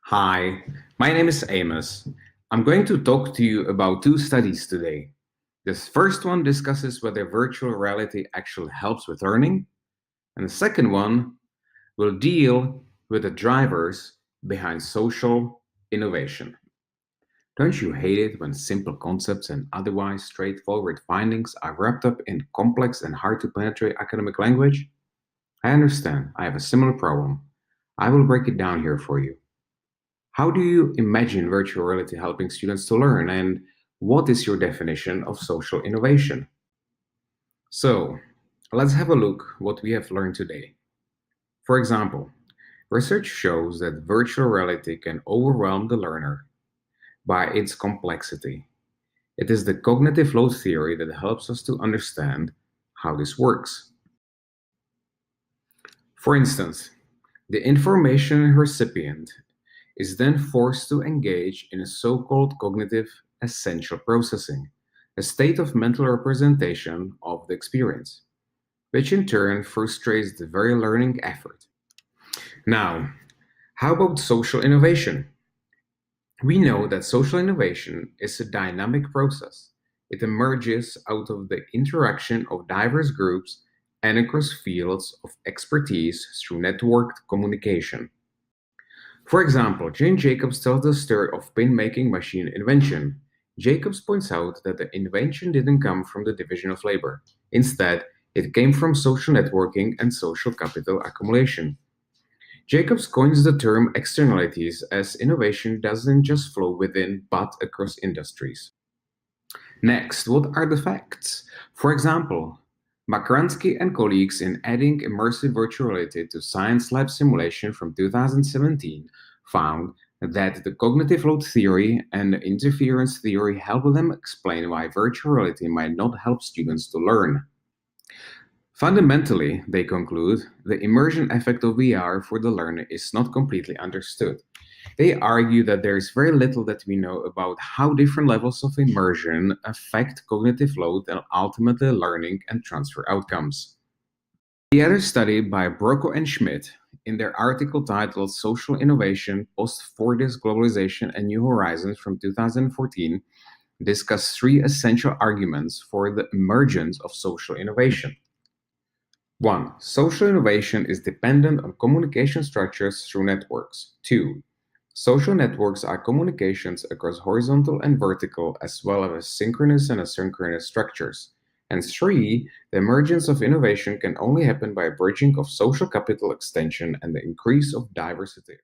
Hi, my name is Amos. I'm going to talk to you about two studies today. This first one discusses whether virtual reality actually helps with learning, and the second one will deal with the drivers behind social innovation. Don't you hate it when simple concepts and otherwise straightforward findings are wrapped up in complex and hard to penetrate academic language? I understand, I have a similar problem. I will break it down here for you. How do you imagine virtual reality helping students to learn, and what is your definition of social innovation? So, let's have a look what we have learned today. For example, research shows that virtual reality can overwhelm the learner by its complexity. It is the cognitive load theory that helps us to understand how this works. For instance, the information recipient is then forced to engage in a so-called cognitive essential processing, a state of mental representation of the experience, which in turn frustrates the very learning effort. Now, how about social innovation? We know that social innovation is a dynamic process. It emerges out of the interaction of diverse groups and across fields of expertise through networked communication. For example, Jane Jacobs tells the story of pin-making machine invention. Jacobs points out that the invention didn't come from the division of labor. Instead, it came from social networking and social capital accumulation. Jacobs coins the term externalities, as innovation doesn't just flow within but across industries. Next, what are the facts? For example, Makransky and colleagues in adding immersive virtual reality to Science Lab simulation from 2017 found that the cognitive load theory and the interference theory help them explain why virtual reality might not help students to learn. Fundamentally, they conclude, the immersion effect of VR for the learner is not completely understood. They argue that there is very little that we know about how different levels of immersion affect cognitive load and ultimately learning and transfer outcomes. The other study by Brocco and Schmidt, in their article titled Social Innovation, Post-Fordist Globalization and New Horizons from 2014, discussed three essential arguments for the emergence of social innovation. 1. Social innovation is dependent on communication structures through networks. 2. Social networks are communications across horizontal and vertical, as well as synchronous and asynchronous structures. And 3. The emergence of innovation can only happen by a bridging of social capital extension and the increase of diversity.